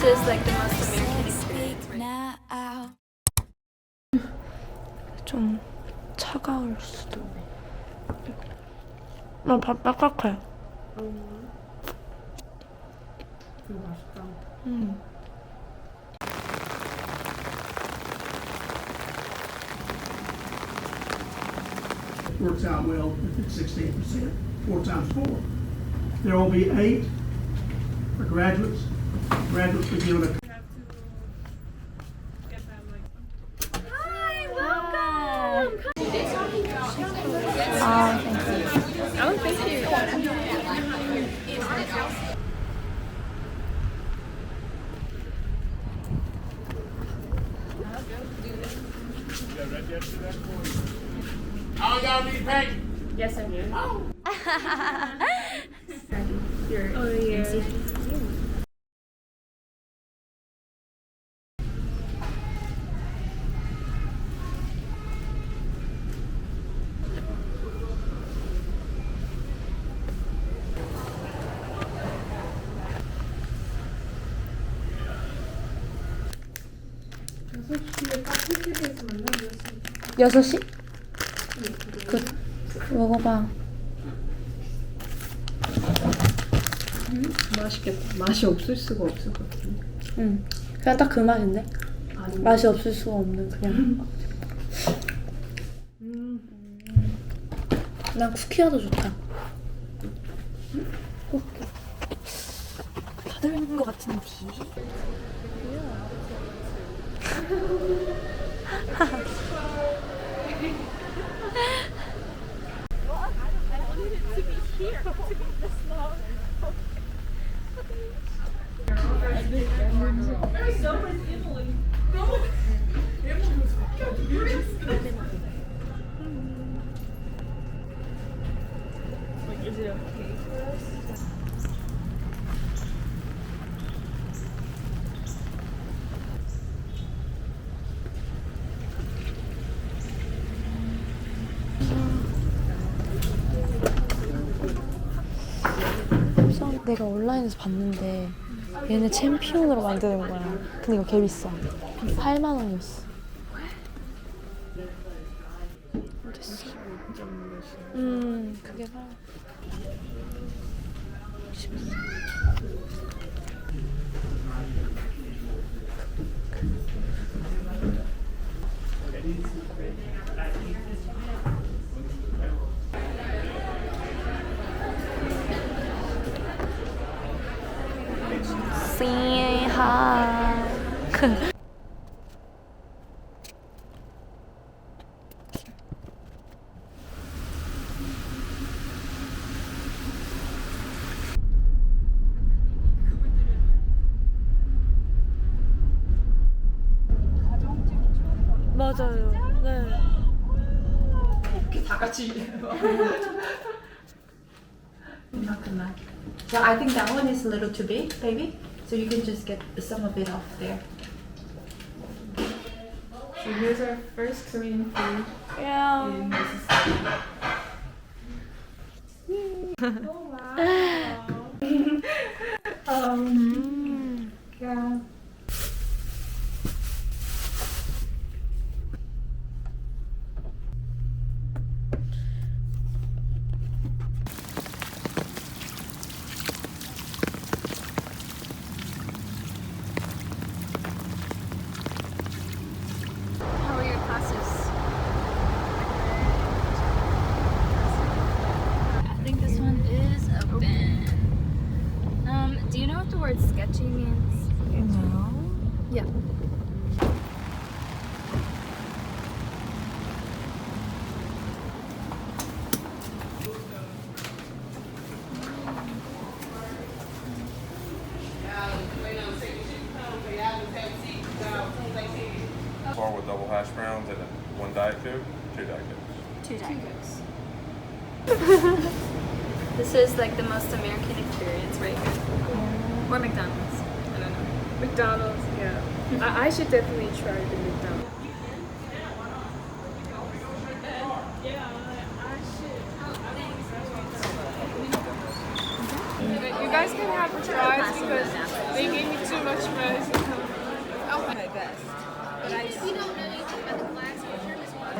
This is like the most American experience, right? 좀 차가울 수도. 밥 딱딱해. 이거 맛있다. Works out well if it's 16%, 4 times 4. There will be 8 for graduates. Graduates will be given a All y'all need package? Yes, I do. 여섯 시? 그 먹어봐. 맛있겠다. 맛이 없을 수가 없을 것 같은데. 응. 그냥 딱 그 맛인데. 맛이 없을 수가 없는 그냥. 난 쿠키가 더 좋다. 쿠키. 다들 있는 것 같은데. 내가 온라인에서 봤는데 얘네 챔피언으로 만드는 거야. 근데 이거 개 비싸. 8만 원이었어. 어딨어? 그게 봐. 씨하. 맞아요. 네. 다 같이. Yeah, I think that one is a little too big, baby. So you can just get some of it off there. So here's our first Korean food. Yeah. And this is oh wow. Yeah. How are your classes? I think this one is open. Do you know what the word sketchy means? No. Yeah. Bar with double hash browns and then 1 Diet Coke, 2 Diet Cokes. 2 Diet Cokes. This is like the most American experience, right? Or McDonald's. I don't know. McDonald's, yeah. I should definitely try the McDonald's. You guys can have a try because they gave me too much mess.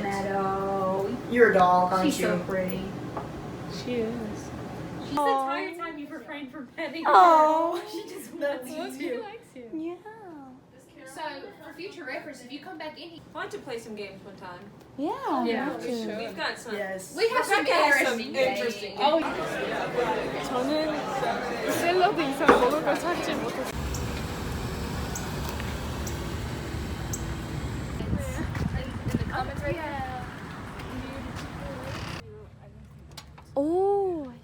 Meadow, you're a dog, aren't you? So pretty. She is. The entire time you refrained from petting her. Oh. She just loves you too. Yeah. So, for future reference, if you come back in, Why don't you play some games one time? Yeah. Yeah, we we should. should. We've got some. Yes. we have some interesting interesting. 저는 샐러드 이상 먹을 걸 찾지 못했어요. 오, 맛있어.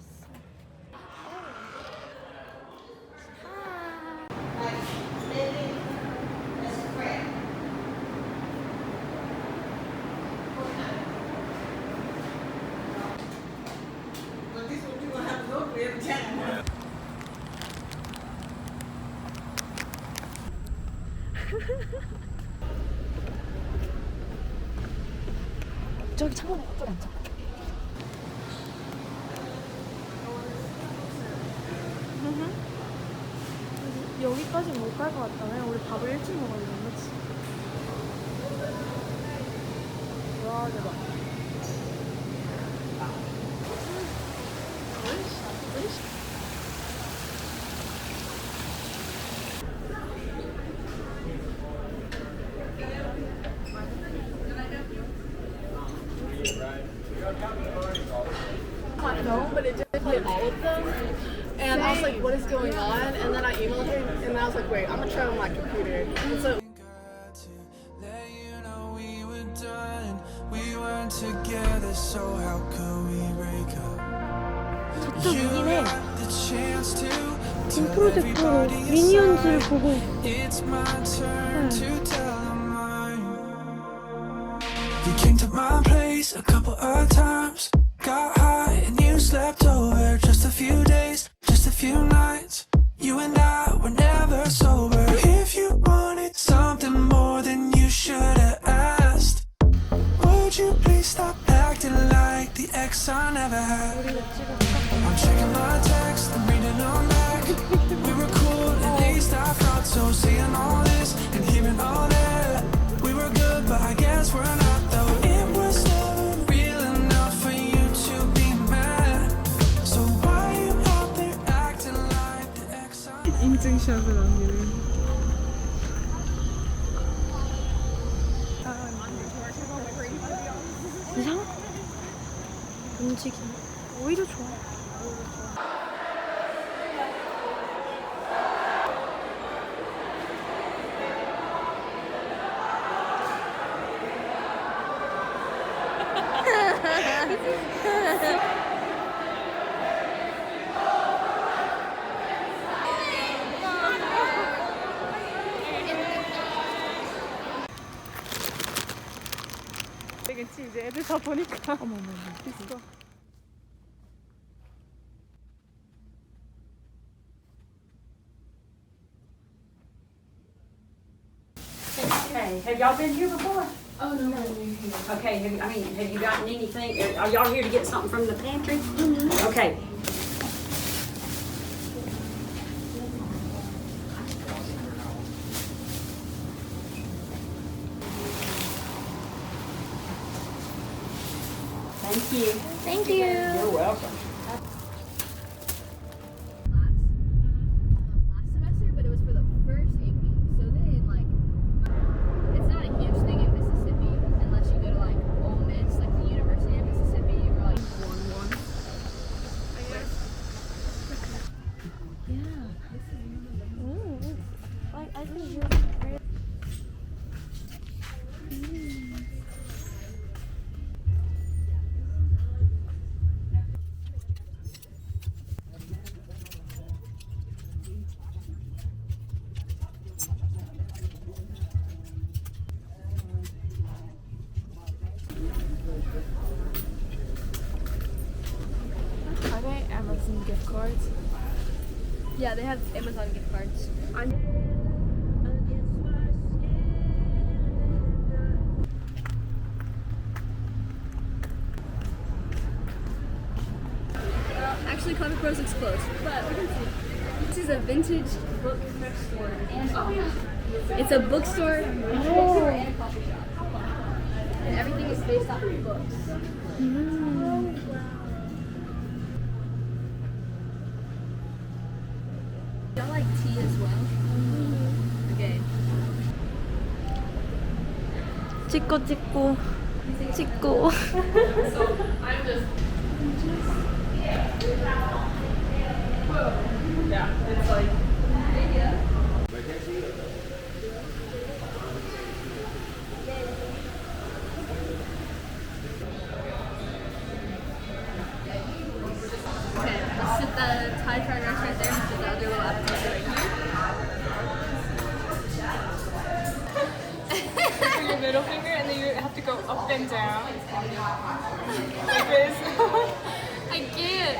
저기 창문에 저기 앉아. 여기까지 못 갈 것 같다며? 우리 밥을 일찍 먹어야 되는 거지. 와, 대박. No, but it just did all of them. And I was like, what is going on? And then I emailed him, and then I was like, wait, I'm gonna try on my computer. And so let you know we were done. We weren't together, so how could we break up? 저쪽이긴 해. The chance to 진 프로젝트로 미니언즈를 보고 it's my turn to tell them mine. You came to my place a couple of times. Got high and you slept over just a few days, just a few nights. You and I were never sober. If you wanted something more than you should have asked, would you please stop acting like the ex I never had? I'm checking my text, I'm reading them back. We were cool, at least I thought so. Seeing all this and hearing all that, we were good, but I guess we're not though. It was never real enough for you to be mad. So why you out there acting like the ex I 인증샷을 남기는. 이상? 움직임. 오히려 좋아. 되겠지 이제 애들 다 보니까. 어머머. 있어. Okay, have y'all been here before? Oh, no. Okay, have you gotten anything? Are y'all here to get something from the pantry? Okay. Thank you. Thank you. You're welcome. Last semester, but it was for the first 8 weeks. So then, like, it's not a huge thing in Mississippi unless you go to like Ole Miss, like the University of Mississippi, or like 1-1. Yeah. I think you're great. Are they Amazon gift cards? Yeah, they have Amazon gift cards. Actually, Comic Bros looks close, but we can see. is a vintage bookstore. It's a bookstore, and a coffee shop. And everything is based off of books. Y'all like tea as well? Okay. 찍고. Okay, let's sit the Thai fried rice right there and sit the other little appetizer right here. Your middle finger, and then you have to go up and down. Like this. I can't.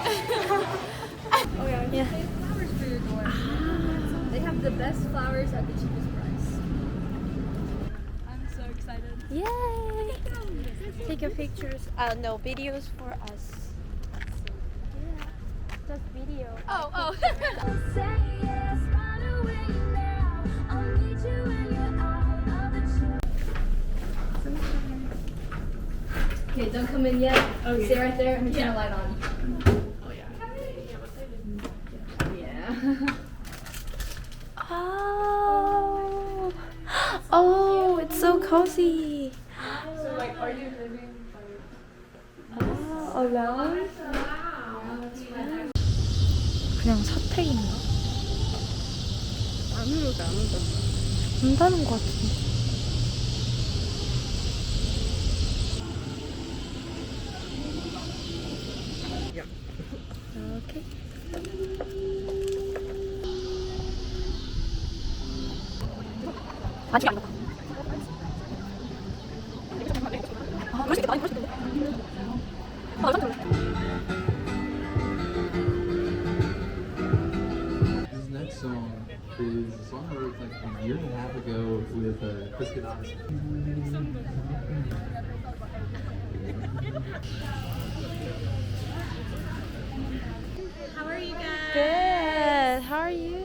Oh yeah. Yeah. Flowers for your door. They have the best flowers at the cheapest price. I'm so excited. Yay! Take your pictures. No, videos for us. Yeah, just video. Oh. Okay, don't come in yet. Okay. Stay right there and turn the light on. Oh yeah. Yeah. Oh, it's so cozy. So like, are you living alone? 그냥 사택인가? 아무것도 안 온다. 온다는 것 같은데. 오케이. 아직 안 먹어. 그럴 수 있겠다. 많이 그럴 수 있겠네. This next song is a song I wrote like a year and a half ago with Chris Gaddis. How are you guys? Good. How are you?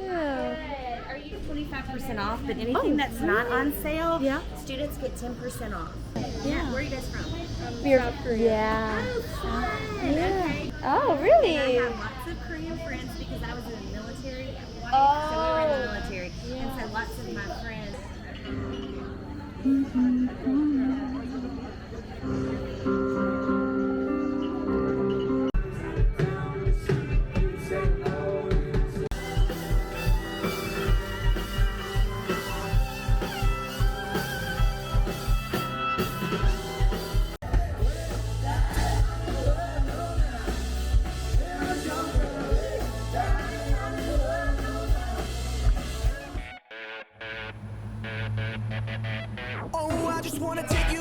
Are you 25% off? But anything that's not on sale, Yeah. students get 10% off. Yeah. Where are you guys from? South Korea. Yeah. Oh, fun. Yeah. Okay. Oh, And really? I have lots of Korean friends because I was in the military at Hawaii, so we were in the military. And so lots of my friends. Oh, I just wanna take you